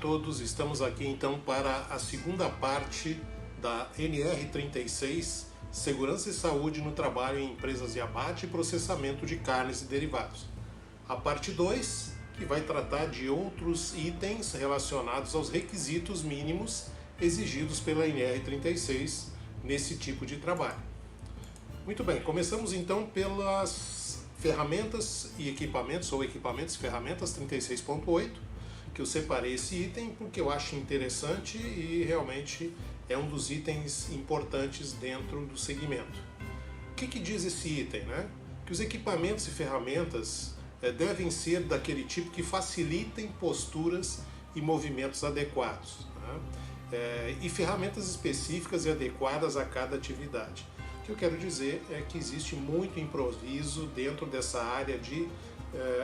todos, estamos aqui então para a segunda parte da NR36, Segurança e Saúde no Trabalho em Empresas de Abate e Processamento de Carnes e Derivados. A parte 2, que vai tratar de outros itens relacionados aos requisitos mínimos exigidos pela NR36 nesse tipo de trabalho. Muito bem, começamos então pelas ferramentas e equipamentos, ou equipamentos e ferramentas 36.8, que eu separei esse item porque eu acho interessante e realmente é um dos itens importantes dentro do segmento. O que diz esse item, né? Que os equipamentos e ferramentas devem ser daquele tipo que facilitem posturas e movimentos adequados, né? E ferramentas específicas e adequadas a cada atividade. O que eu quero dizer é que existe muito improviso dentro dessa área de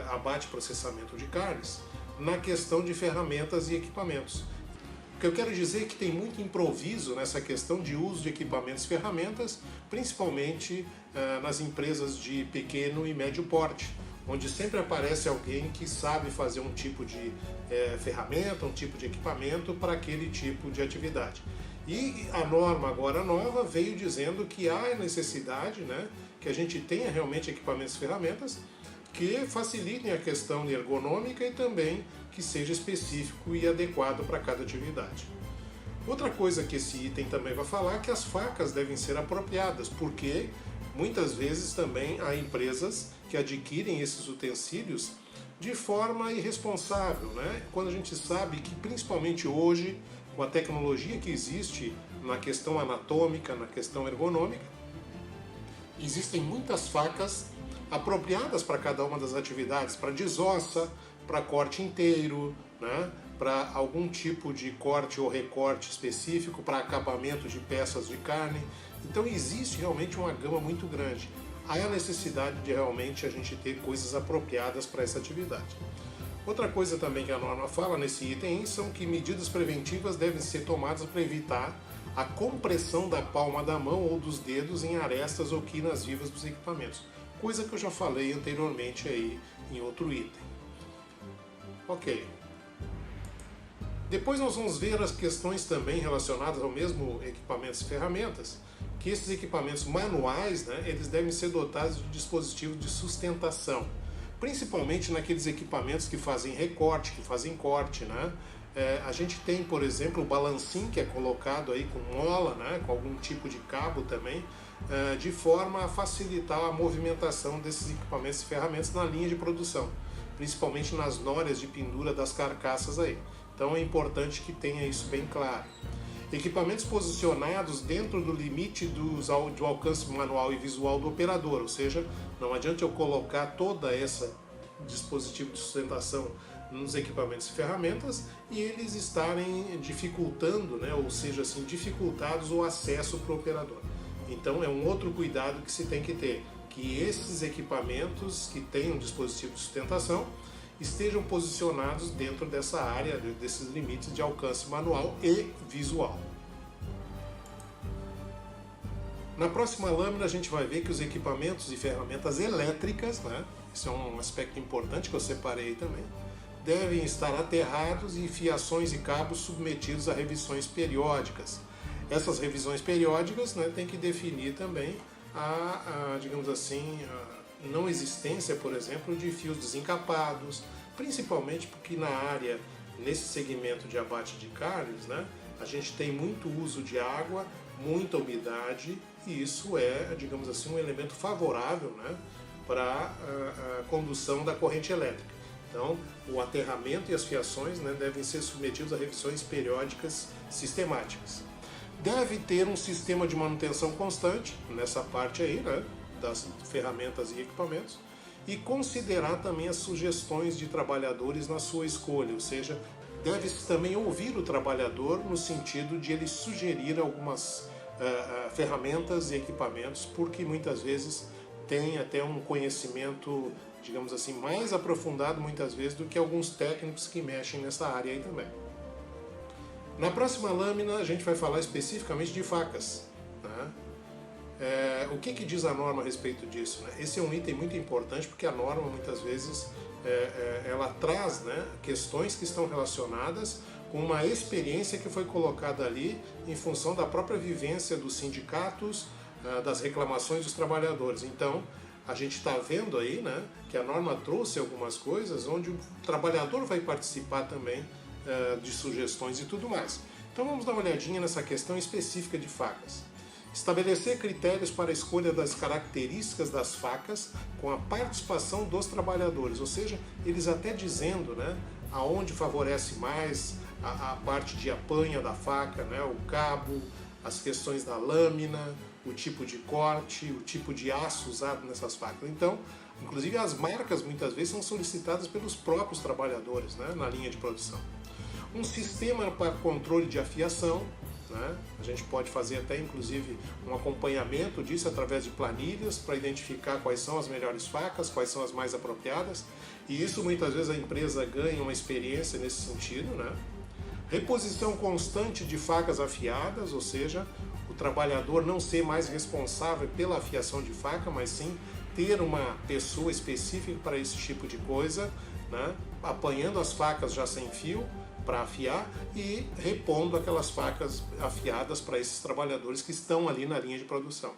abate e processamento de carnes, na questão de ferramentas e equipamentos. O que eu quero dizer é que tem muito improviso nessa questão de uso de equipamentos e ferramentas, principalmente nas empresas de pequeno e médio porte, onde sempre aparece alguém que sabe fazer um tipo de ferramenta, um tipo de equipamento para aquele tipo de atividade. E a norma agora nova veio dizendo que há necessidade, né, que a gente tenha realmente equipamentos e ferramentas que facilitem a questão ergonômica e também que seja específico e adequado para cada atividade. Outra coisa que esse item também vai falar é que as facas devem ser apropriadas, porque muitas vezes também há empresas que adquirem esses utensílios de forma irresponsável, né? Quando a gente sabe que principalmente hoje, com a tecnologia que existe na questão anatômica, na questão ergonômica, existem muitas facas apropriadas para cada uma das atividades, para desossa, para corte inteiro, né? Para algum tipo de corte ou recorte específico, para acabamento de peças de carne. Então existe realmente uma gama muito grande. Há a necessidade de realmente a gente ter coisas apropriadas para essa atividade. Outra coisa também que a norma fala nesse item são que medidas preventivas devem ser tomadas para evitar a compressão da palma da mão ou dos dedos em arestas ou quinas vivas dos equipamentos. Coisa que eu já falei anteriormente aí em outro item. Ok. Depois nós vamos ver as questões também relacionadas ao mesmo equipamentos e ferramentas, que esses equipamentos manuais, né, eles devem ser dotados de dispositivos de sustentação, principalmente naqueles equipamentos que fazem recorte, que fazem corte, né? A gente tem, por exemplo, o balancim, que é colocado aí com mola, né, com algum tipo de cabo também, de forma a facilitar a movimentação desses equipamentos e ferramentas na linha de produção, principalmente nas nórias de pendura das carcaças aí. Então é importante que tenha isso bem claro. Equipamentos posicionados dentro do limite do alcance manual e visual do operador, ou seja, não adianta eu colocar toda essa dispositivo de sustentação nos equipamentos e ferramentas e eles estarem dificultando, né, ou seja, assim, dificultados o acesso para o operador. Então é um outro cuidado que se tem que ter, que esses equipamentos que tenham dispositivo de sustentação estejam posicionados dentro dessa área, desses limites de alcance manual e visual. Na próxima lâmina a gente vai ver que os equipamentos e ferramentas elétricas, né, esse é um aspecto importante que eu separei também, devem estar aterrados e fiações e cabos submetidos a revisões periódicas. Essas revisões periódicas, né, tem que definir também digamos assim, a não existência, por exemplo, de fios desencapados, principalmente porque na área, nesse segmento de abate de carnes, né, a gente tem muito uso de água, muita umidade, e isso é, digamos assim, um elemento favorável, né, para a condução da corrente elétrica. Então, o aterramento e as fiações, né, devem ser submetidos a revisões periódicas sistemáticas. Deve ter um sistema de manutenção constante, nessa parte aí, né, das ferramentas e equipamentos, e considerar também as sugestões de trabalhadores na sua escolha, ou seja, deve-se também ouvir o trabalhador no sentido de ele sugerir algumas ferramentas e equipamentos, porque muitas vezes tem até um conhecimento, digamos assim, mais aprofundado muitas vezes do que alguns técnicos que mexem nessa área aí também. Na próxima lâmina a gente vai falar especificamente de facas, né? O que diz a norma a respeito disso, né? Esse é um item muito importante porque a norma muitas vezes ela traz, né, questões que estão relacionadas com uma experiência que foi colocada ali em função da própria vivência dos sindicatos, das reclamações dos trabalhadores. Então, a gente está vendo aí, né, que a norma trouxe algumas coisas onde o trabalhador vai participar também de sugestões e tudo mais. Então vamos dar uma olhadinha nessa questão específica de facas. Estabelecer critérios para a escolha das características das facas com a participação dos trabalhadores, ou seja, eles até dizendo, né, aonde favorece mais a parte de apanha da faca, né, o cabo, as questões da lâmina, o tipo de corte, o tipo de aço usado nessas facas. Então, inclusive as marcas muitas vezes são solicitadas pelos próprios trabalhadores, né, na linha de produção. Um sistema para controle de afiação, né? A gente pode fazer até inclusive um acompanhamento disso através de planilhas para identificar quais são as melhores facas, quais são as mais apropriadas, e isso muitas vezes a empresa ganha uma experiência nesse sentido, né? Reposição constante de facas afiadas, ou seja, o trabalhador não ser mais responsável pela afiação de faca, mas sim ter uma pessoa específica para esse tipo de coisa, né? Apanhando as facas já sem fio para afiar e repondo aquelas facas afiadas para esses trabalhadores que estão ali na linha de produção.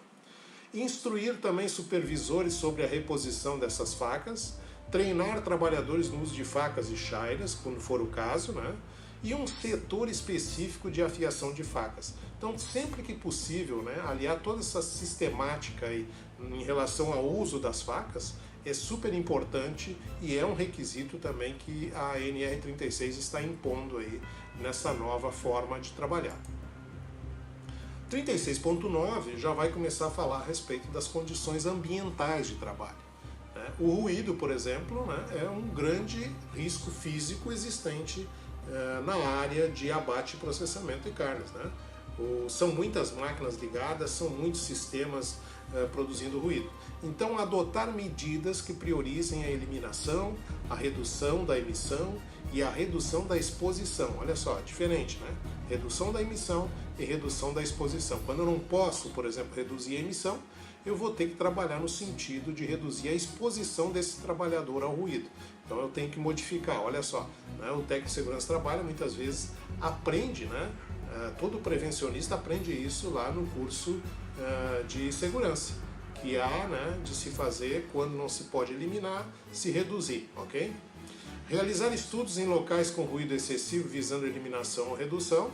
Instruir também supervisores sobre a reposição dessas facas, treinar trabalhadores no uso de facas e chairas, quando for o caso, né? E um setor específico de afiação de facas. Então, sempre que possível, né, aliar toda essa sistemática aí em relação ao uso das facas é super importante e é um requisito também que a NR36 está impondo aí nessa nova forma de trabalhar. 36.9 já vai começar a falar a respeito das condições ambientais de trabalho. O ruído, por exemplo, né, é um grande risco físico existente na área de abate e processamento de carnes, né? São muitas máquinas ligadas, são muitos sistemas produzindo ruído. Então, adotar medidas que priorizem a eliminação, a redução da emissão e a redução da exposição. Olha só, diferente, né? Redução da emissão e redução da exposição. Quando eu não posso, por exemplo, reduzir a emissão, eu vou ter que trabalhar no sentido de reduzir a exposição desse trabalhador ao ruído. Então eu tenho que modificar, olha só, né? O técnico de segurança do trabalho muitas vezes aprende, né? Todo prevencionista aprende isso lá no curso de segurança, que há, né, de se fazer quando não se pode eliminar, se reduzir, ok? Realizar estudos em locais com ruído excessivo visando eliminação ou redução,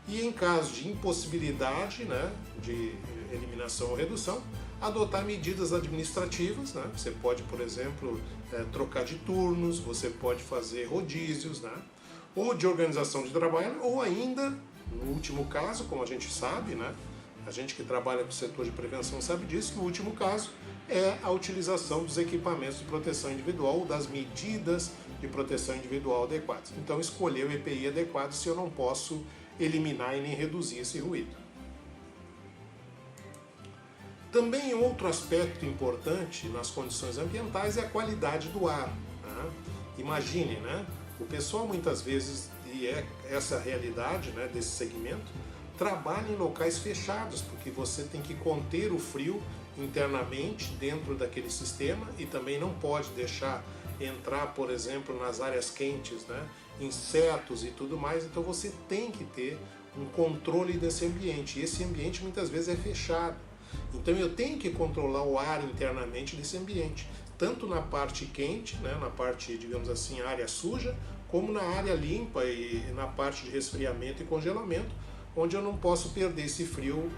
e em caso de impossibilidade, né, de eliminação ou redução, adotar medidas administrativas, né? Você pode, por exemplo, trocar de turnos, você pode fazer rodízios, né? Ou de organização de trabalho, ou ainda, no último caso, como a gente sabe, né? A gente que trabalha com o setor de prevenção sabe disso, que o último caso é a utilização dos equipamentos de proteção individual ou das medidas de proteção individual adequadas. Então, escolher o EPI adequado se eu não posso eliminar e nem reduzir esse ruído. Também outro aspecto importante nas condições ambientais é a qualidade do ar, né? Imagine, né? O pessoal muitas vezes, e é essa a realidade, né, desse segmento, trabalha em locais fechados, porque você tem que conter o frio internamente dentro daquele sistema e também não pode deixar entrar, por exemplo, nas áreas quentes, né, insetos e tudo mais. Então você tem que ter um controle desse ambiente, e esse ambiente muitas vezes é fechado. Então eu tenho que controlar o ar internamente desse ambiente, tanto na parte quente, né, na parte, digamos assim, área suja, como na área limpa e na parte de resfriamento e congelamento, onde eu não posso perder esse frio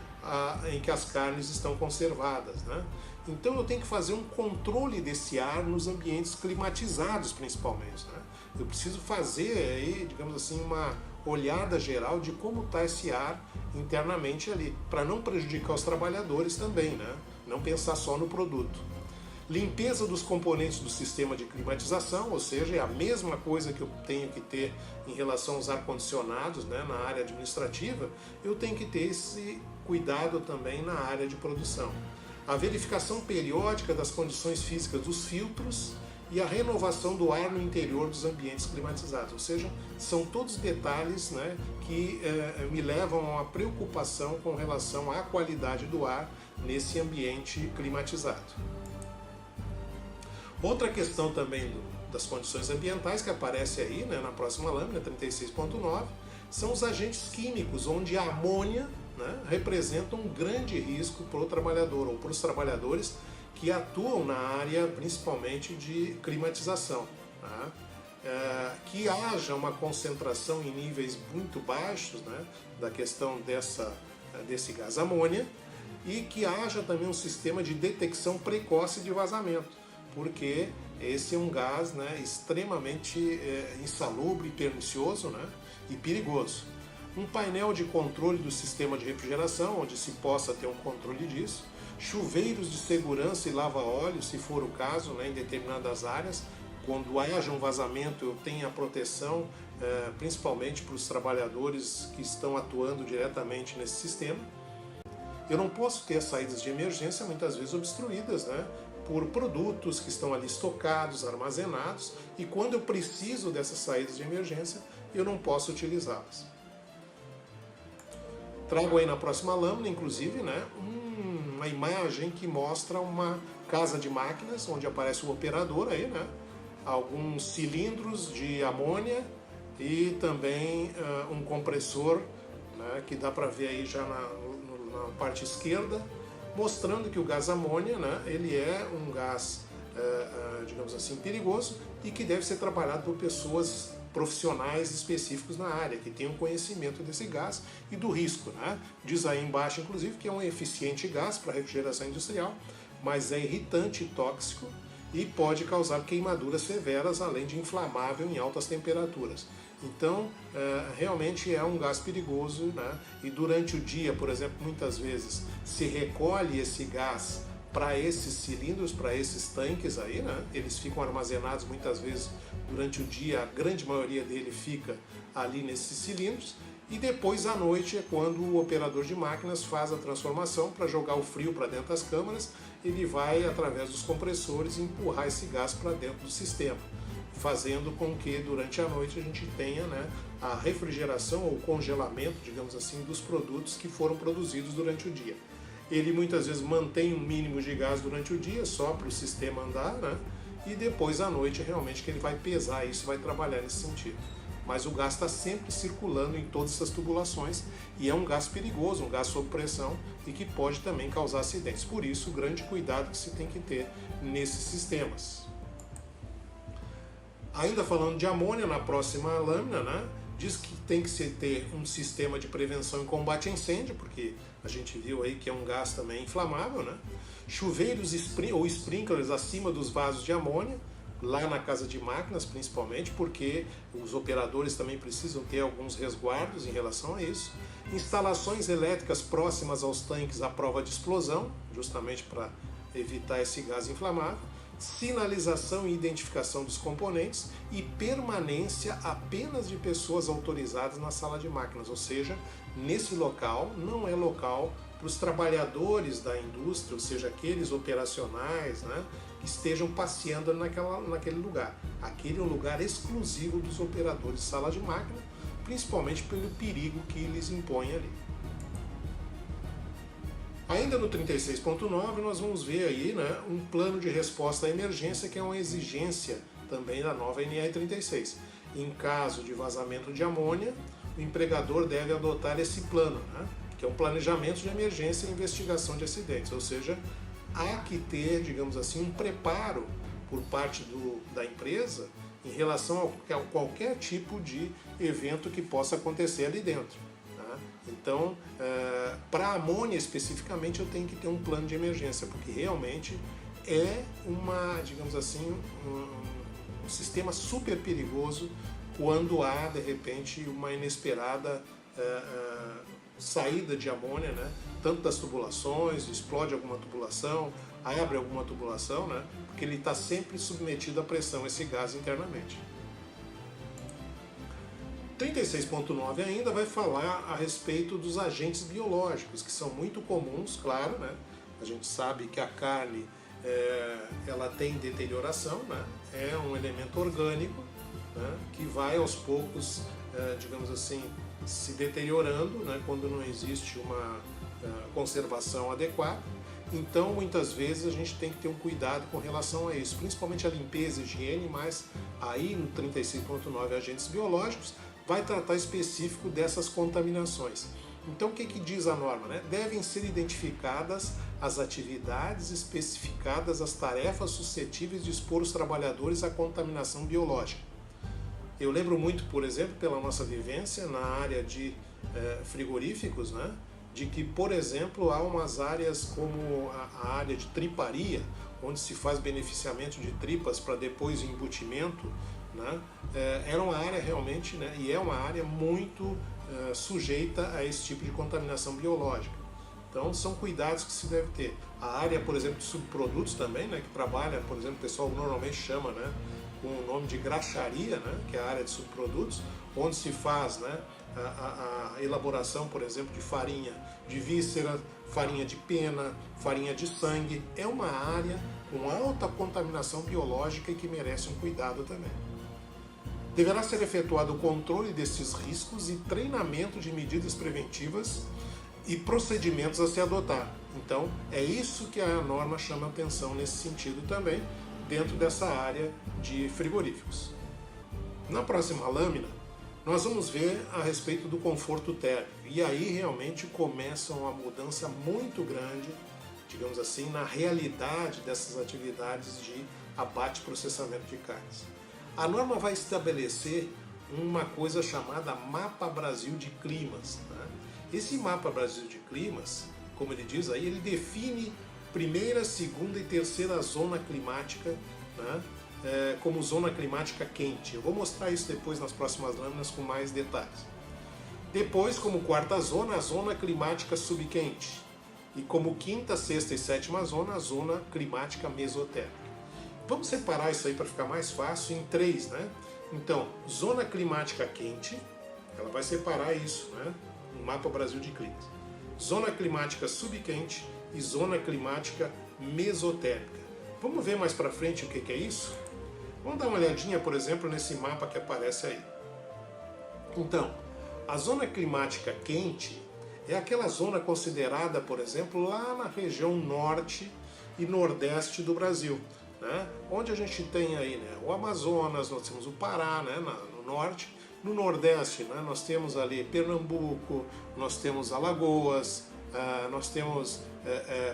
em que as carnes estão conservadas, né? Então eu tenho que fazer um controle desse ar nos ambientes climatizados, principalmente, né? Eu preciso fazer aí, digamos assim, uma olhada geral de como está esse ar internamente ali, para não prejudicar os trabalhadores também, né? Não pensar só no produto. Limpeza dos componentes do sistema de climatização, ou seja, é a mesma coisa que eu tenho que ter em relação aos ar-condicionados, né, na área administrativa, eu tenho que ter esse cuidado também na área de produção. A verificação periódica das condições físicas dos filtros e a renovação do ar no interior dos ambientes climatizados, ou seja, são todos detalhes, né, que me levam a uma preocupação com relação à qualidade do ar nesse ambiente climatizado. Outra questão também das condições ambientais, que aparece aí, né, na próxima lâmina, 36.9, são os agentes químicos, onde a amônia, né, representa um grande risco para o trabalhador ou para os trabalhadores que atuam na área principalmente de climatização. Tá? Que haja uma concentração em níveis muito baixos, né, da questão desse gás amônia, e que haja também um sistema de detecção precoce de vazamento, porque esse é um gás, né, extremamente insalubre, pernicioso, né, e perigoso. Um painel de controle do sistema de refrigeração, onde se possa ter um controle disso, chuveiros de segurança e lava-óleo, se for o caso, né, em determinadas áreas, quando haja um vazamento eu tenho a proteção, principalmente para os trabalhadores que estão atuando diretamente nesse sistema. Eu não posso ter as saídas de emergência muitas vezes obstruídas, né, por produtos que estão ali estocados, armazenados, e quando eu preciso dessas saídas de emergência, eu não posso utilizá-las. Trago aí na próxima lâmina, inclusive, né, uma imagem que mostra uma casa de máquinas, onde aparece o operador aí, né, alguns cilindros de amônia e também um compressor, né, que dá para ver aí já na parte esquerda, mostrando que o gás amônia, né, ele é um gás, digamos assim, perigoso e que deve ser trabalhado por pessoas profissionais específicos na área, que tenham conhecimento desse gás e do risco. Né? Diz aí embaixo, inclusive, que é um eficiente gás para refrigeração industrial, mas é irritante e tóxico e pode causar queimaduras severas, além de inflamável em altas temperaturas. Então, realmente é um gás perigoso, né? E durante o dia, por exemplo, muitas vezes se recolhe esse gás para esses cilindros, para esses tanques aí, né? Eles ficam armazenados muitas vezes durante o dia, a grande maioria dele fica ali nesses cilindros, e depois à noite é quando o operador de máquinas faz a transformação para jogar o frio para dentro das câmaras, ele vai, através dos compressores, empurrar esse gás para dentro do sistema, fazendo com que durante a noite a gente tenha, né, a refrigeração ou congelamento, digamos assim, dos produtos que foram produzidos durante o dia. Ele muitas vezes mantém um mínimo de gás durante o dia, só para o sistema andar, né? E depois à noite realmente que ele vai pesar isso, vai trabalhar nesse sentido. Mas o gás está sempre circulando em todas essas tubulações e é um gás perigoso, um gás sob pressão e que pode também causar acidentes. Por isso, o grande cuidado que se tem que ter nesses sistemas. Ainda falando de amônia, na próxima lâmina, né, diz que tem que ter um sistema de prevenção e combate a incêndio, porque a gente viu aí que é um gás também inflamável, né? Chuveiros ou sprinklers acima dos vasos de amônia, lá na casa de máquinas principalmente, porque os operadores também precisam ter alguns resguardos em relação a isso. Instalações elétricas próximas aos tanques à prova de explosão, justamente para evitar esse gás inflamável. Sinalização e identificação dos componentes e permanência apenas de pessoas autorizadas na sala de máquinas, ou seja, nesse local não é local para os trabalhadores da indústria, ou seja, aqueles operacionais, né, que estejam passeando naquele lugar. Aquele é um lugar exclusivo dos operadores de sala de máquina, principalmente pelo perigo que eles impõem ali. Ainda no 36.9 nós vamos ver aí, né, um plano de resposta à emergência, que é uma exigência também da nova NR36. Em caso de vazamento de amônia, o empregador deve adotar esse plano, né, que é um planejamento de emergência e investigação de acidentes, ou seja, há que ter, digamos assim, um preparo por parte da empresa em relação a qualquer tipo de evento que possa acontecer ali dentro. Então, para a amônia especificamente, eu tenho que ter um plano de emergência, porque realmente é digamos assim, um sistema super perigoso quando há, de repente, uma inesperada saída de amônia, né? Tanto das tubulações, explode alguma tubulação, abre alguma tubulação, né? Porque ele está sempre submetido à pressão, esse gás internamente. 36.9 ainda vai falar a respeito dos agentes biológicos, que são muito comuns, claro, né? A gente sabe que a carne ela tem deterioração, né? É um elemento orgânico, né, que vai aos poucos, digamos assim, se deteriorando, né, quando não existe uma conservação adequada. Então, muitas vezes a gente tem que ter um cuidado com relação a isso, principalmente a limpeza e higiene, mas aí no 36.9 agentes biológicos vai tratar específico dessas contaminações. Então, o que diz a norma? Né? Devem ser identificadas as atividades, especificadas as tarefas suscetíveis de expor os trabalhadores à contaminação biológica. Eu lembro muito, por exemplo, pela nossa vivência na área de frigoríficos, né? De que, por exemplo, há umas áreas como a área de triparia, onde se faz beneficiamento de tripas para depois o embutimento, né? Era uma área realmente, né? E é uma área muito sujeita a esse tipo de contaminação biológica. Então são cuidados que se deve ter. A área, por exemplo, de subprodutos também, né? Que trabalha, por exemplo, o pessoal normalmente chama, né? Com o nome de graxaria, né? Que é a área de subprodutos, onde se faz, né? A elaboração, por exemplo, de farinha de víscera, farinha de pena, farinha de sangue. É uma área com alta contaminação biológica e que merece um cuidado também. Deverá ser efetuado o controle desses riscos e treinamento de medidas preventivas e procedimentos a se adotar. Então, é isso que a norma chama atenção nesse sentido também, dentro dessa área de frigoríficos. Na próxima lâmina, nós vamos ver a respeito do conforto térmico. E aí realmente começa uma mudança muito grande, digamos assim, na realidade dessas atividades de abate e processamento de carnes. A norma vai estabelecer uma coisa chamada Mapa Brasil de Climas. Né? Esse Mapa Brasil de Climas, como ele diz aí, ele define primeira, segunda e terceira zona climática, né? Como zona climática quente. Eu vou mostrar isso depois nas próximas lâminas com mais detalhes. Depois, como quarta zona, a zona climática subquente. E como quinta, sexta e sétima zona, a zona climática mesotérmica. Vamos separar isso aí para ficar mais fácil em três, né? Então, zona climática quente, ela vai separar isso, né? No Mapa Brasil de Climas. Zona climática subquente e zona climática mesotérmica. Vamos ver mais para frente o que é isso? Vamos dar uma olhadinha, por exemplo, nesse mapa que aparece aí. Então, a zona climática quente é aquela zona considerada, por exemplo, lá na região norte e nordeste do Brasil, né? Onde a gente tem aí, né, o Amazonas, nós temos o Pará, né, no norte. No nordeste, né, nós temos ali Pernambuco, nós temos Alagoas, nós temos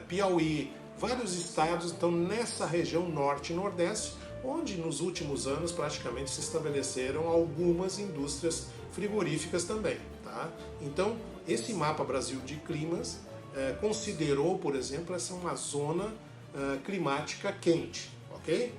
Piauí, vários estados estão nessa região norte e nordeste, onde nos últimos anos praticamente se estabeleceram algumas indústrias frigoríficas também. Tá? Então, esse Mapa Brasil de Climas considerou, por exemplo, essa uma zona climática quente. Ok?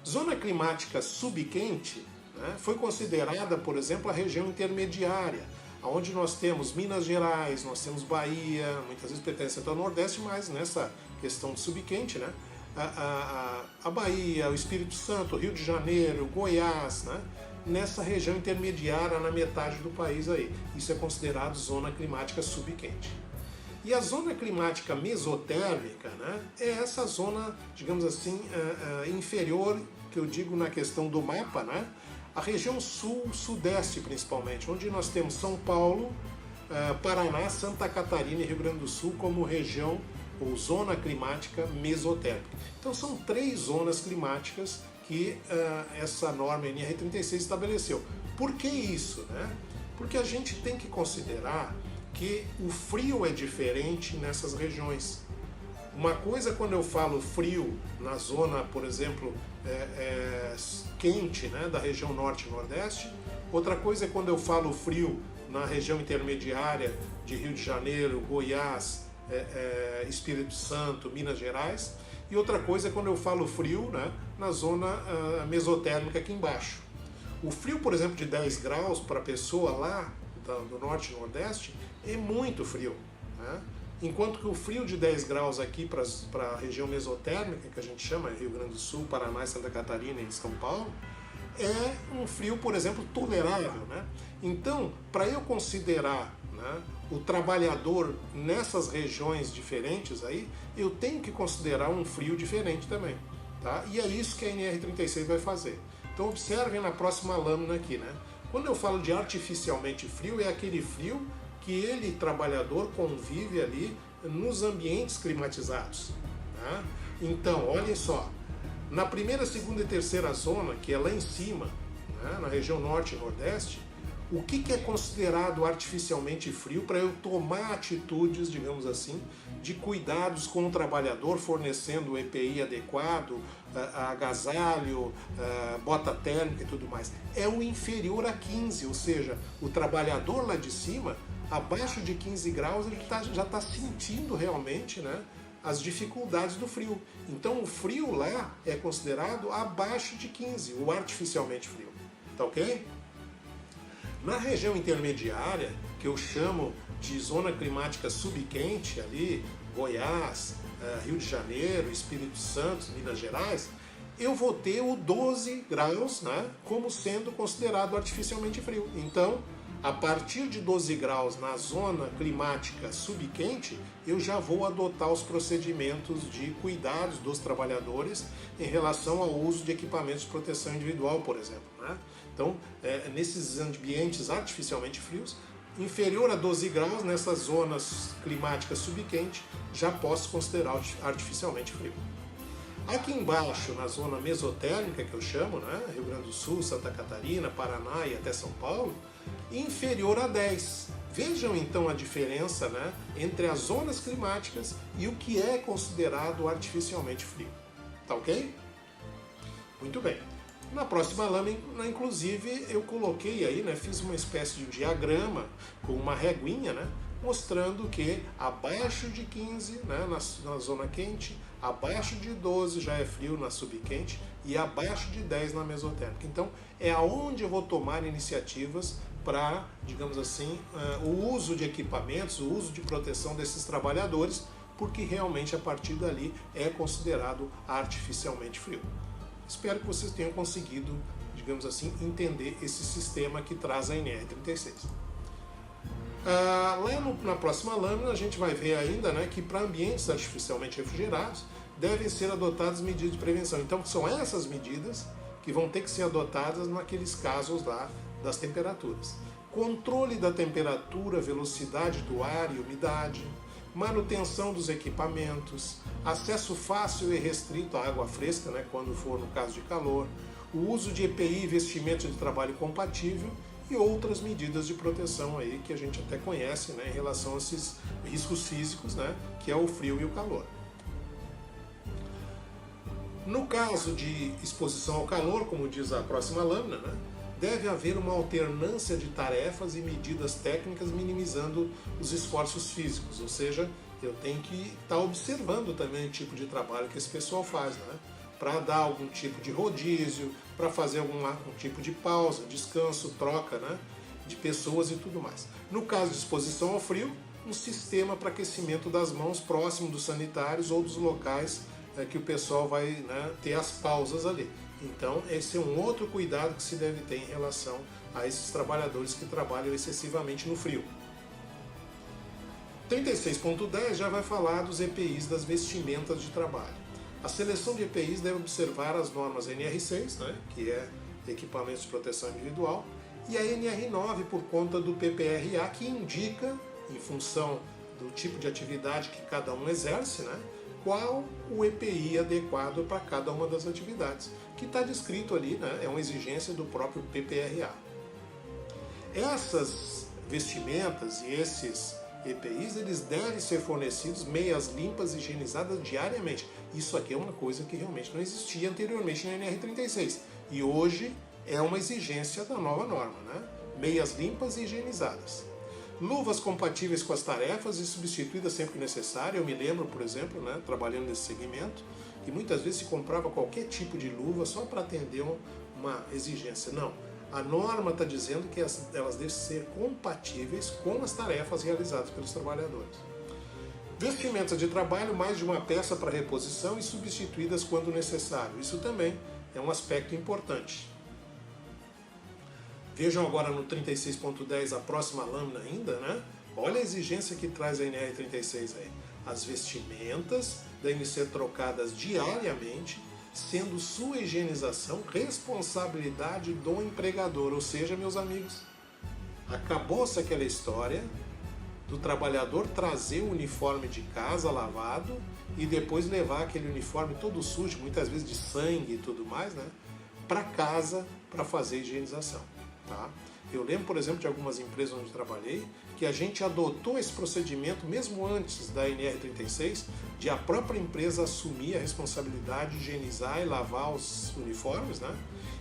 Zona climática subquente, né, foi considerada, por exemplo, a região intermediária, onde nós temos Minas Gerais, nós temos Bahia, muitas vezes pertence ao Nordeste, mas nessa questão de subquente, né, a Bahia, o Espírito Santo, Rio de Janeiro, Goiás, né, nessa região intermediária na metade do país aí. Isso é considerado zona climática subquente. E a zona climática mesotérmica, né, é essa zona, digamos assim, inferior, que eu digo na questão do mapa, né, a região sul, sudeste principalmente, onde nós temos São Paulo, Paraná, Santa Catarina e Rio Grande do Sul como região ou zona climática mesotérmica. Então são três zonas climáticas que essa norma NR36 estabeleceu. Por que isso? Né? Porque a gente tem que considerar que o frio é diferente nessas regiões. Uma coisa quando eu falo frio na zona, por exemplo, quente, né, da região norte e nordeste, outra coisa é quando eu falo frio na região intermediária de Rio de Janeiro, Goiás, Espírito Santo, Minas Gerais, e outra coisa é quando eu falo frio, né, na zona mesotérmica aqui embaixo. O frio, por exemplo, de 10 graus para a pessoa lá do norte e nordeste é muito frio, né? Enquanto que o frio de 10 graus aqui para a região mesotérmica, que a gente chama Rio Grande do Sul, Paraná, Santa Catarina e São Paulo, é um frio, por exemplo, tolerável, né? Então, para eu considerar, né, o trabalhador nessas regiões diferentes aí, eu tenho que considerar um frio diferente também, tá? E é isso que a NR36 vai fazer. Então observem na próxima lâmina aqui, né? Quando eu falo de artificialmente frio, é aquele frio que ele, trabalhador, convive ali nos ambientes climatizados. Tá? Então, olhem só, na primeira, segunda e terceira zona, que é lá em cima, né, na região norte e nordeste, o que é considerado artificialmente frio para eu tomar atitudes, digamos assim, de cuidados com o trabalhador, fornecendo o EPI adequado, agasalho, bota térmica e tudo mais? É o inferior a 15, ou seja, o trabalhador lá de cima, abaixo de 15 graus, ele já está sentindo realmente, né, as dificuldades do frio. Então o frio lá é considerado abaixo de 15, o artificialmente frio. Tá ok? Na região intermediária, que eu chamo de zona climática subquente, ali, Goiás, Rio de Janeiro, Espírito Santo, Minas Gerais, eu vou ter o 12 graus, né, como sendo considerado artificialmente frio. Então, a partir de 12 graus na zona climática subquente, eu já vou adotar os procedimentos de cuidados dos trabalhadores em relação ao uso de equipamentos de proteção individual, por exemplo. Né? Então, nesses ambientes artificialmente frios, inferior a 12 graus, nessas zonas climáticas subquente, já posso considerar artificialmente frio. Aqui embaixo, na zona mesotérmica, que eu chamo, né, Rio Grande do Sul, Santa Catarina, Paraná e até São Paulo, inferior a 10. Vejam então a diferença, né, entre as zonas climáticas e o que é considerado artificialmente frio. Tá ok? Muito bem. Na próxima lâmina, inclusive, eu coloquei aí, né, fiz uma espécie de diagrama com uma reguinha, né, mostrando que abaixo de 15, né, na zona quente, abaixo de 12 já é frio na subquente e abaixo de 10 na mesotérmica. Então, é aonde eu vou tomar iniciativas para, digamos assim, o uso de equipamentos, o uso de proteção desses trabalhadores, porque realmente a partir dali é considerado artificialmente frio. Espero que vocês tenham conseguido, digamos assim, entender esse sistema que traz a NR36. Lá na próxima lâmina a gente vai ver ainda, né, que para ambientes artificialmente refrigerados devem ser adotadas medidas de prevenção. Então são essas medidas que vão ter que ser adotadas naqueles casos lá das temperaturas. Controle da temperatura, velocidade do ar e umidade, manutenção dos equipamentos, acesso fácil e restrito à água fresca, né, quando for no caso de calor, o uso de EPI e vestimenta de trabalho compatível e outras medidas de proteção aí que a gente até conhece, né, em relação a esses riscos físicos, né, que é o frio e o calor. No caso de exposição ao calor, como diz a próxima lâmina, né, deve haver uma alternância de tarefas e medidas técnicas minimizando os esforços físicos, ou seja, eu tenho que estar observando também o tipo de trabalho que esse pessoal faz, né? Para dar algum tipo de rodízio, para fazer algum tipo de pausa, descanso, troca, né, de pessoas e tudo mais. No caso de exposição ao frio, um sistema para aquecimento das mãos próximo dos sanitários ou dos locais que o pessoal vai, né, ter as pausas ali. Então, esse é um outro cuidado que se deve ter em relação a esses trabalhadores que trabalham excessivamente no frio. 36.10 já vai falar dos EPIs das vestimentas de trabalho. A seleção de EPIs deve observar as normas NR6, né, que é Equipamentos de Proteção Individual, e a NR9 por conta do PPRA, que indica, em função do tipo de atividade que cada um exerce, né, qual o EPI adequado para cada uma das atividades, que está descrito ali, né, é uma exigência do próprio PPRA. Essas vestimentas e esses EPIs, eles devem ser fornecidos meias limpas e higienizadas diariamente. Isso aqui é uma coisa que realmente não existia anteriormente na NR36 e hoje é uma exigência da nova norma, né? Meias limpas e higienizadas. Luvas compatíveis com as tarefas e substituídas sempre que necessário. Eu me lembro, por exemplo, né, trabalhando nesse segmento, que muitas vezes se comprava qualquer tipo de luva só para atender uma exigência. Não, a norma está dizendo que elas devem ser compatíveis com as tarefas realizadas pelos trabalhadores. Vestimentas de trabalho, mais de uma peça para reposição e substituídas quando necessário. Isso também é um aspecto importante. Vejam agora no 36.10 a próxima lâmina ainda, né? Olha a exigência que traz a NR36 aí. As vestimentas devem ser trocadas diariamente, sendo sua higienização responsabilidade do empregador. Ou seja, meus amigos, acabou-se aquela história do trabalhador trazer o uniforme de casa lavado e depois levar aquele uniforme todo sujo, muitas vezes de sangue e tudo mais, né, para casa para fazer higienização. Tá? Eu lembro, por exemplo, de algumas empresas onde trabalhei, que a gente adotou esse procedimento mesmo antes da NR36, de a própria empresa assumir a responsabilidade de higienizar e lavar os uniformes, né?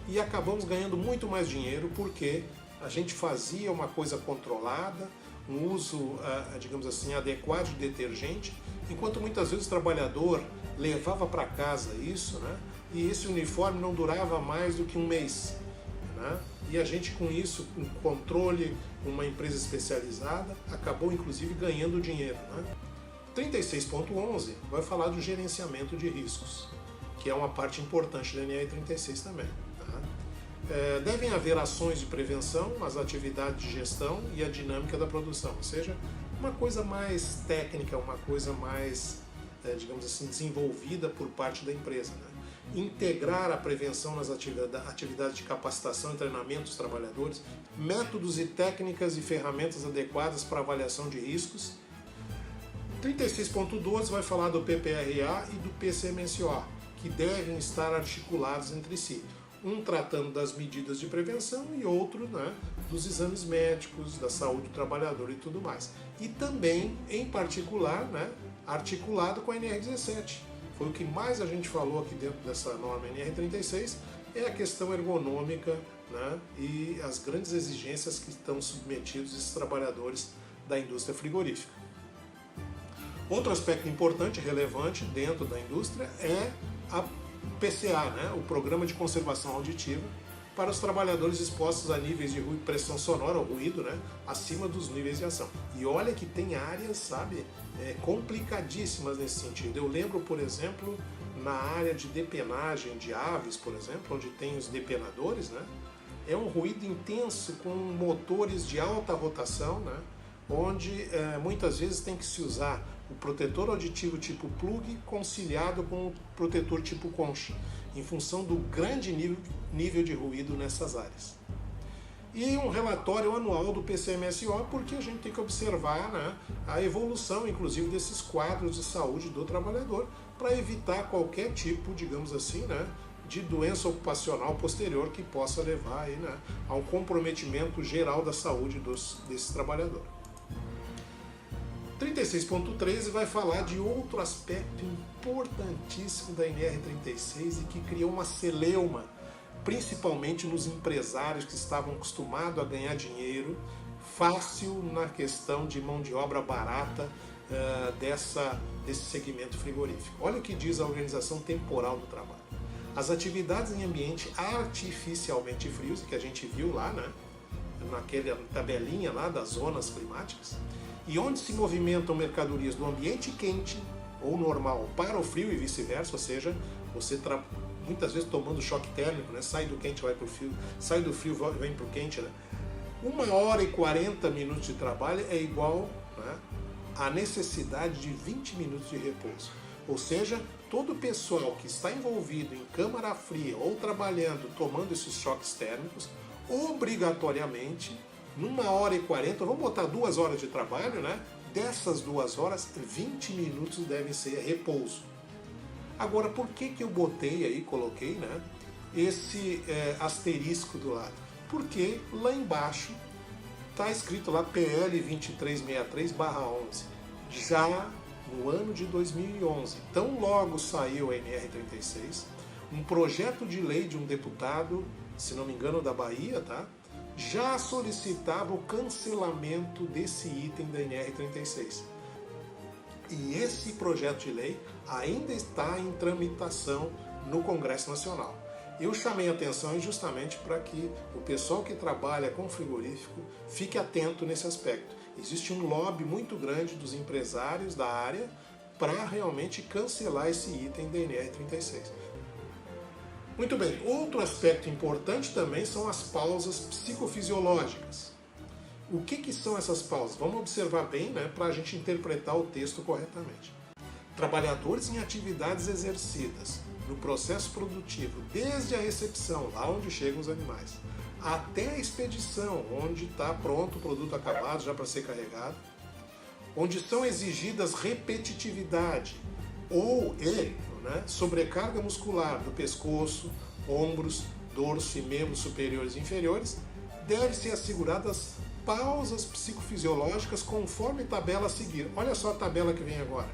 E acabamos ganhando muito mais dinheiro porque a gente fazia uma coisa controlada, um uso, digamos assim, adequado de detergente, enquanto muitas vezes o trabalhador levava para casa isso, né? E esse uniforme não durava mais do que um mês, né? E a gente com isso, com controle, uma empresa especializada, acabou inclusive ganhando dinheiro, né? 36.11 vai falar do gerenciamento de riscos, que é uma parte importante da NR36 também. Tá? Devem haver ações de prevenção, as atividades de gestão e a dinâmica da produção, ou seja, uma coisa mais técnica, uma coisa mais, digamos assim, desenvolvida por parte da empresa, né? Integrar a prevenção nas atividades de capacitação e treinamento dos trabalhadores, métodos e técnicas e ferramentas adequadas para avaliação de riscos. 36.12 vai falar do PPRA e do PCMSO, que devem estar articulados entre si, um tratando das medidas de prevenção e outro, né, dos exames médicos, da saúde do trabalhador e tudo mais. E também, em particular, né, articulado com a NR17. Foi o que mais a gente falou aqui dentro dessa norma NR36, é a questão ergonômica, né, e as grandes exigências que estão submetidos esses trabalhadores da indústria frigorífica. Outro aspecto importante e relevante dentro da indústria é a PCA, né, o Programa de Conservação Auditiva, para os trabalhadores expostos a níveis de pressão sonora, ou ruído, né, acima dos níveis de ação. E olha que tem áreas, sabe, complicadíssimas nesse sentido. Eu lembro, por exemplo, na área de depenagem de aves, por exemplo, onde tem os depenadores, né, é um ruído intenso com motores de alta rotação, né, onde muitas vezes tem que se usar o protetor auditivo tipo plug conciliado com o protetor tipo concha, em função do grande nível de ruído nessas áreas. E um relatório anual do PCMSO, porque a gente tem que observar, né, a evolução, inclusive, desses quadros de saúde do trabalhador, para evitar qualquer tipo, digamos assim, né, de doença ocupacional posterior que possa levar aí, né, a um comprometimento geral da saúde desses trabalhadores. 36.13 vai falar de outro aspecto importantíssimo da NR36 e que criou uma celeuma, principalmente nos empresários que estavam acostumados a ganhar dinheiro fácil na questão de mão de obra barata desse segmento frigorífico. Olha o que diz a Organização Temporal do Trabalho. As atividades em ambiente artificialmente frios, que a gente viu lá, né, naquela tabelinha lá das zonas climáticas, e onde se movimentam mercadorias do ambiente quente ou normal para o frio e vice-versa, ou seja, você muitas vezes tomando choque térmico, né? Sai do quente, vai para o frio, sai do frio, vem para o quente. Né? 1h e 40 minutos de trabalho é igual, né, à necessidade de 20 minutos de repouso. Ou seja, todo o pessoal que está envolvido em câmara fria ou trabalhando, tomando esses choques térmicos, obrigatoriamente, 1h e 40, vamos botar 2 horas de trabalho, né? Dessas 2 horas, 20 minutos devem ser repouso. Agora, por que eu botei aí, coloquei, né, esse asterisco do lado? Porque lá embaixo está escrito lá PL 2363/11, já no ano de 2011. Tão logo saiu a NR36, um projeto de lei de um deputado, se não me engano, da Bahia, tá? Já solicitava o cancelamento desse item da NR36. E esse projeto de lei ainda está em tramitação no Congresso Nacional. Eu chamei a atenção justamente para que o pessoal que trabalha com frigorífico fique atento nesse aspecto. Existe um lobby muito grande dos empresários da área para realmente cancelar esse item da NR36. Muito bem, outro aspecto importante também são as pausas psicofisiológicas. O que são essas pausas? Vamos observar bem, né, para a gente interpretar o texto corretamente. Trabalhadores em atividades exercidas no processo produtivo, desde a recepção, lá onde chegam os animais, até a expedição, onde está pronto o produto acabado já para ser carregado, onde são exigidas repetitividade sobrecarga muscular do pescoço, ombros, dorso e membros superiores e inferiores, deve ser asseguradas pausas psicofisiológicas conforme tabela a seguir. Olha só a tabela que vem agora.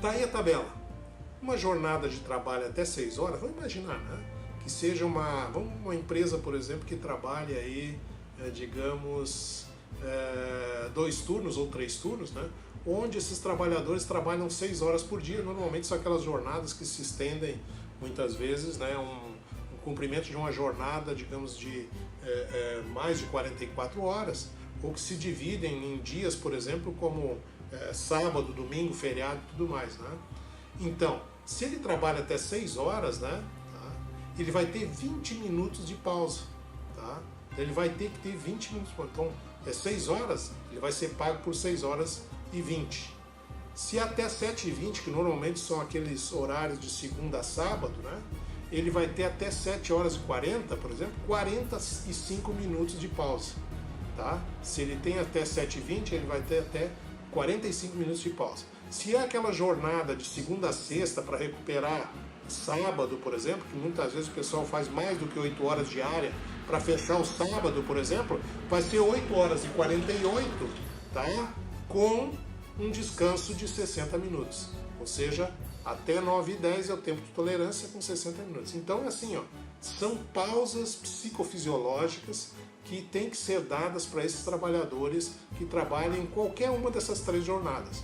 Tá aí a tabela. Uma jornada de trabalho até 6 horas, vamos imaginar, né? Que seja uma empresa, por exemplo, que trabalhe aí, digamos, 2 turnos ou 3 turnos, né? Onde esses trabalhadores trabalham 6 horas por dia. Normalmente são aquelas jornadas que se estendem, muitas vezes, né? Um cumprimento de uma jornada, digamos, de mais de 44 horas, ou que se dividem em dias, por exemplo, como sábado, domingo, feriado e tudo mais, né? Então, se ele trabalha até 6 horas, né, tá, ele vai ter 20 minutos de pausa. Tá? Ele vai ter que ter 20 minutos. Então, 6 horas, ele vai ser pago por 6 horas e 20. Se até 7h20, que normalmente são aqueles horários de segunda a sábado, né, ele vai ter até 7 horas e 40, por exemplo, 45 minutos de pausa. Tá? Se ele tem até 7h20, ele vai ter até 45 minutos de pausa. Se é aquela jornada de segunda a sexta para recuperar sábado, por exemplo, que muitas vezes o pessoal faz mais do que 8 horas diária para fechar o sábado, por exemplo, vai ser 8 horas e 48, tá? Com um descanso de 60 minutos. Ou seja, até 9h10 é o tempo de tolerância com 60 minutos. Então é assim, ó, são pausas psicofisiológicas que têm que ser dadas para esses trabalhadores que trabalham em qualquer uma dessas 3 jornadas.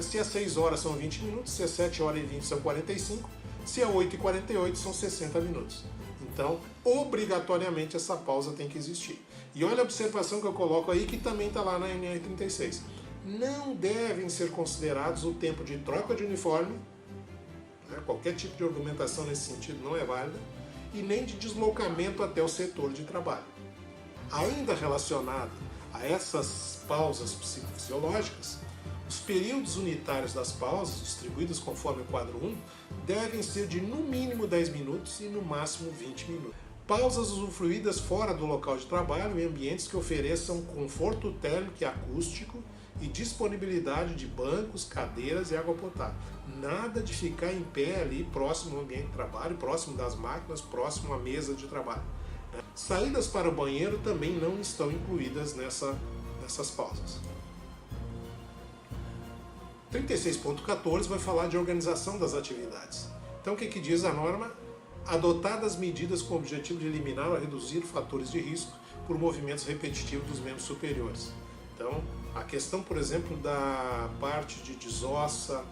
Se é 6 horas são 20 minutos, se é 7 horas e 20 são 45, se é 8 e 48 são 60 minutos. Então, obrigatoriamente essa pausa tem que existir. E olha a observação que eu coloco aí, que também está lá na NR 36. Não devem ser considerados o tempo de troca de uniforme, né? Qualquer tipo de argumentação nesse sentido não é válida, e nem de deslocamento até o setor de trabalho. Ainda relacionado a essas pausas psicofisiológicas, os períodos unitários das pausas, distribuídos conforme o quadro 1, devem ser de no mínimo 10 minutos e no máximo 20 minutos. Pausas usufruídas fora do local de trabalho em ambientes que ofereçam conforto térmico e acústico e disponibilidade de bancos, cadeiras e água potável. Nada de ficar em pé ali próximo ao ambiente de trabalho, próximo das máquinas, próximo à mesa de trabalho. Saídas para o banheiro também não estão incluídas nessas pausas. 36.14 vai falar de organização das atividades. Então o que diz a norma? Adotadas medidas com o objetivo de eliminar ou reduzir fatores de risco por movimentos repetitivos dos membros superiores. Então, a questão, por exemplo, da parte de desossa,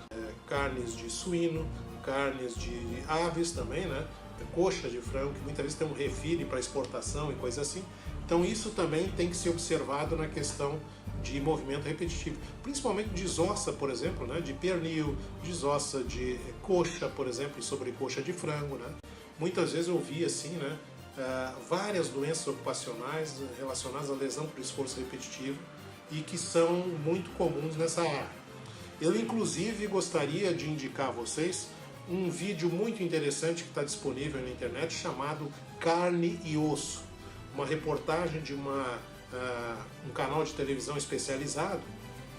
carnes de suíno, carnes de aves também, né? Coxa de frango, que muitas vezes tem um refire para exportação e coisa assim. Então isso também tem que ser observado na questão de movimento repetitivo. Principalmente desossa, por exemplo, né? De pernil, desossa de coxa, por exemplo, e sobrecoxa de frango, né? Muitas vezes eu vi assim, né? Várias doenças ocupacionais relacionadas à lesão por esforço repetitivo e que são muito comuns nessa área. Eu, inclusive, gostaria de indicar a vocês um vídeo muito interessante que está disponível na internet chamado Carne e Osso, uma reportagem de um canal de televisão especializado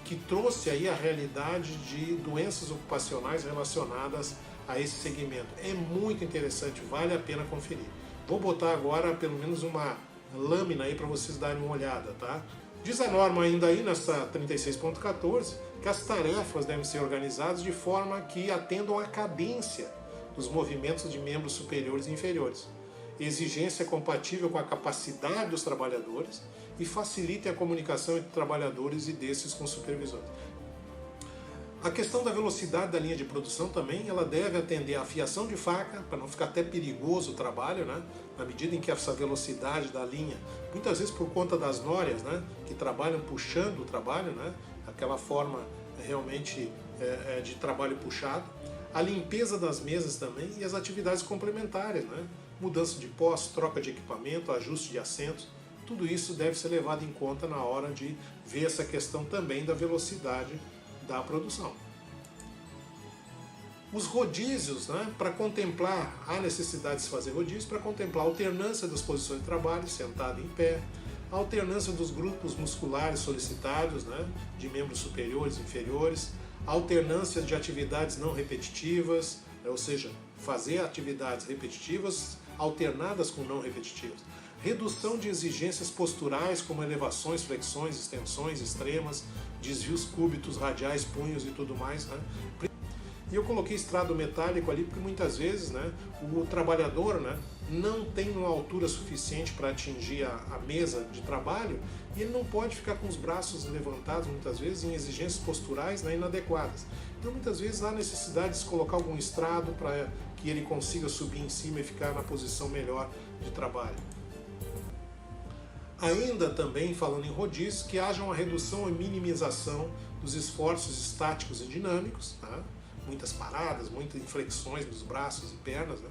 que trouxe aí a realidade de doenças ocupacionais relacionadas a esse segmento. É muito interessante, vale a pena conferir. Vou botar agora pelo menos uma lâmina aí para vocês darem uma olhada, tá? Diz a norma ainda aí nessa 36.14 que as tarefas devem ser organizadas de forma que atendam à cadência dos movimentos de membros superiores e inferiores. Exigência compatível com a capacidade dos trabalhadores e facilitem a comunicação entre trabalhadores e desses com supervisores. A questão da velocidade da linha de produção também, ela deve atender à afiação de faca, para não ficar até perigoso o trabalho, né? Na medida em que essa velocidade da linha, muitas vezes por conta das nórias, né? Que trabalham puxando o trabalho, né? Aquela forma realmente de trabalho puxado. A limpeza das mesas também e as atividades complementares, né? Mudança de posse, troca de equipamento, ajuste de assentos. Tudo isso deve ser levado em conta na hora de ver essa questão também da velocidade da produção. Os rodízios, né, para contemplar a necessidade de se fazer rodízios, para contemplar a alternância das posições de trabalho, sentado e em pé, a alternância dos grupos musculares solicitados, né, de membros superiores e inferiores, a alternância de atividades não repetitivas, ou seja, fazer atividades repetitivas alternadas com não repetitivas, redução de exigências posturais como elevações, flexões, extensões extremas, desvios cúbitos, radiais, punhos e tudo mais, né? E eu coloquei estrado metálico ali porque muitas vezes, né, o trabalhador, né, não tem uma altura suficiente para atingir a mesa de trabalho e ele não pode ficar com os braços levantados muitas vezes em exigências posturais, né, inadequadas. Então muitas vezes há necessidade de se colocar algum estrado para que ele consiga subir em cima e ficar na posição melhor de trabalho. Ainda também, falando em rodízio, que haja uma redução e minimização dos esforços estáticos e dinâmicos, tá? Muitas paradas, muitas inflexões dos braços e pernas, né?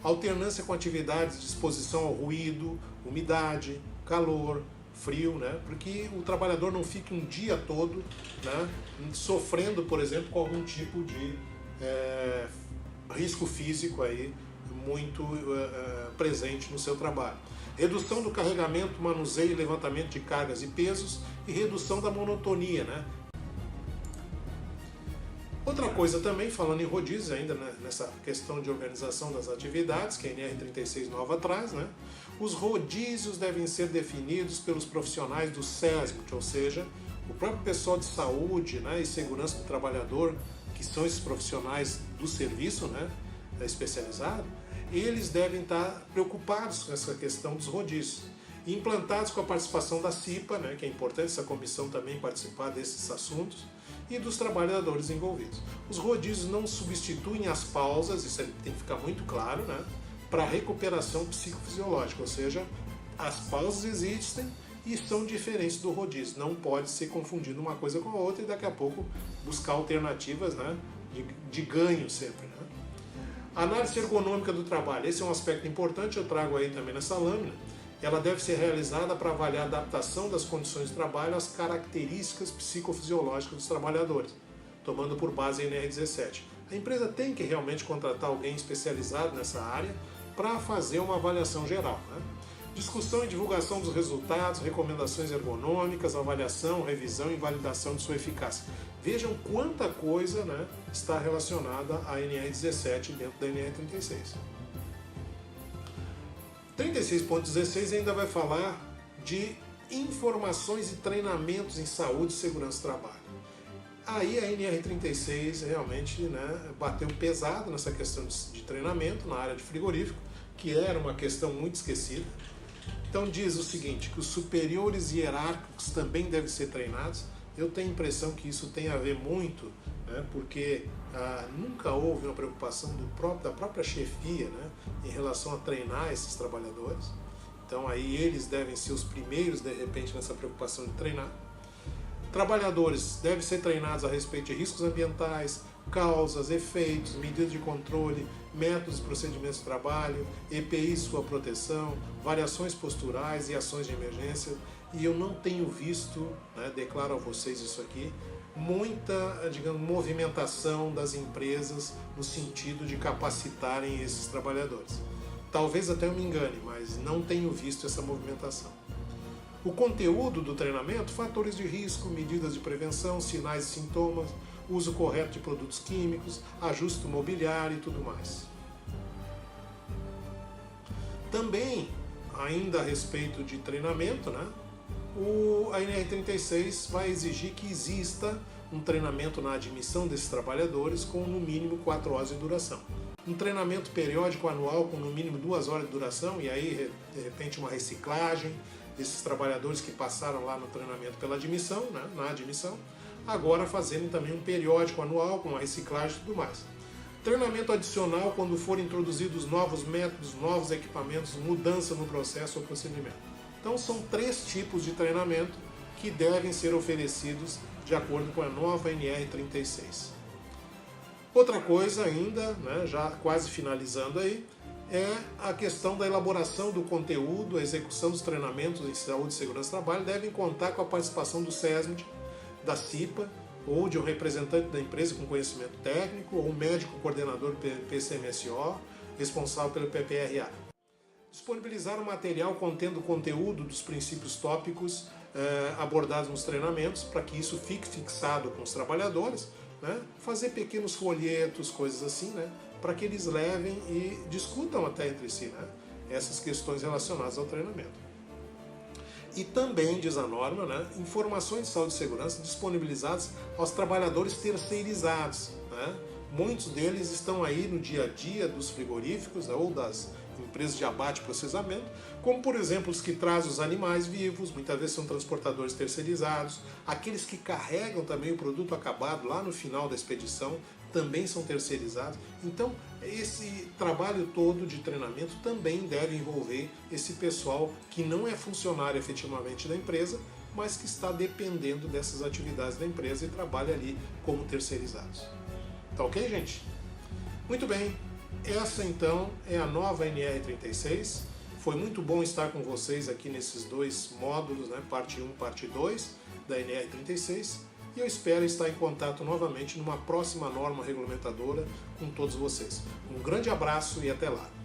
Alternância com atividades de exposição ao ruído, umidade, calor, frio, né? Porque o trabalhador não fique um dia todo, né, sofrendo, por exemplo, com algum tipo de risco físico aí muito presente no seu trabalho. Redução do carregamento, manuseio e levantamento de cargas e pesos e redução da monotonia, né? Outra coisa também, falando em rodízio, ainda né, nessa questão de organização das atividades, que a NR36 nova traz, né? Os rodízios devem ser definidos pelos profissionais do SESMIT, ou seja, o próprio pessoal de saúde, né, e segurança do trabalhador, que são esses profissionais do serviço, né, especializado, eles devem estar preocupados com essa questão dos rodízios. Implantados com a participação da CIPA, né, que é importante essa comissão também participar desses assuntos, e dos trabalhadores envolvidos. Os rodízios não substituem as pausas, isso tem que ficar muito claro, né, para a recuperação psicofisiológica, ou seja, as pausas existem e são diferentes do rodízio. Não pode ser confundido uma coisa com a outra e daqui a pouco buscar alternativas, né, de ganho sempre. Né? Análise ergonômica do trabalho, esse é um aspecto importante, eu trago aí também nessa lâmina. Ela deve ser realizada para avaliar a adaptação das condições de trabalho às características psicofisiológicas dos trabalhadores, tomando por base a NR17. A empresa tem que realmente contratar alguém especializado nessa área para fazer uma avaliação geral. Né? Discussão e divulgação dos resultados, recomendações ergonômicas, avaliação, revisão e validação de sua eficácia. Vejam quanta coisa, né, está relacionada à NR17 dentro da NR36. 36.16 ainda vai falar de informações e treinamentos em saúde e segurança do trabalho. Aí a NR36 realmente, né, bateu pesado nessa questão de treinamento na área de frigorífico, que era uma questão muito esquecida. Então diz o seguinte, que os superiores hierárquicos também devem ser treinados. Eu tenho a impressão que isso tem a ver muito, né, porque nunca houve uma preocupação da própria chefia, né, em relação a treinar esses trabalhadores. Então aí eles devem ser os primeiros, de repente, nessa preocupação de treinar. Trabalhadores devem ser treinados a respeito de riscos ambientais, causas, efeitos, medidas de controle, métodos e procedimentos de trabalho, EPI e sua proteção, variações posturais e ações de emergência. E eu não tenho visto, né, declaro a vocês isso aqui, muita, digamos, movimentação das empresas no sentido de capacitarem esses trabalhadores. Talvez até eu me engane, mas não tenho visto essa movimentação. O conteúdo do treinamento, fatores de risco, medidas de prevenção, sinais e sintomas, uso correto de produtos químicos, ajuste do mobiliário e tudo mais. Também, ainda a respeito de treinamento, né, a NR36 vai exigir que exista um treinamento na admissão desses trabalhadores com no mínimo 4 horas de duração. Um treinamento periódico anual com no mínimo 2 horas de duração e aí, de repente, uma reciclagem desses trabalhadores que passaram lá no treinamento pela admissão, né, na admissão, agora fazendo também um periódico anual com uma reciclagem e tudo mais. Treinamento adicional quando forem introduzidos novos métodos, novos equipamentos, mudança no processo ou procedimento. Então são 3 tipos de treinamento que devem ser oferecidos de acordo com a nova NR36. Outra coisa ainda, né, já quase finalizando aí, é a questão da elaboração do conteúdo, a execução dos treinamentos em saúde e segurança do trabalho devem contar com a participação do SESMIT, da CIPA, ou de um representante da empresa com conhecimento técnico, ou um médico coordenador do PCMSO, responsável pelo PPRA. Disponibilizar um material contendo conteúdo dos princípios tópicos abordados nos treinamentos, para que isso fique fixado com os trabalhadores, né? Fazer pequenos folhetos, coisas assim, né? Para que eles levem e discutam até entre si, né? Essas questões relacionadas ao treinamento. E também, diz a norma, né? Informações de saúde e segurança disponibilizadas aos trabalhadores terceirizados, né? Muitos deles estão aí no dia a dia dos frigoríficos, né? Ou das empresas de abate e processamento, como por exemplo os que trazem os animais vivos, muitas vezes são transportadores terceirizados, aqueles que carregam também o produto acabado lá no final da expedição, também são terceirizados. Então, esse trabalho todo de treinamento também deve envolver esse pessoal que não é funcionário efetivamente da empresa, mas que está dependendo dessas atividades da empresa e trabalha ali como terceirizados. Tá ok, gente? Muito bem. Essa então é a nova NR36. Foi muito bom estar com vocês aqui nesses dois módulos, né? Parte 1 e parte 2 da NR36. E eu espero estar em contato novamente numa próxima norma regulamentadora com todos vocês. Um grande abraço e até lá!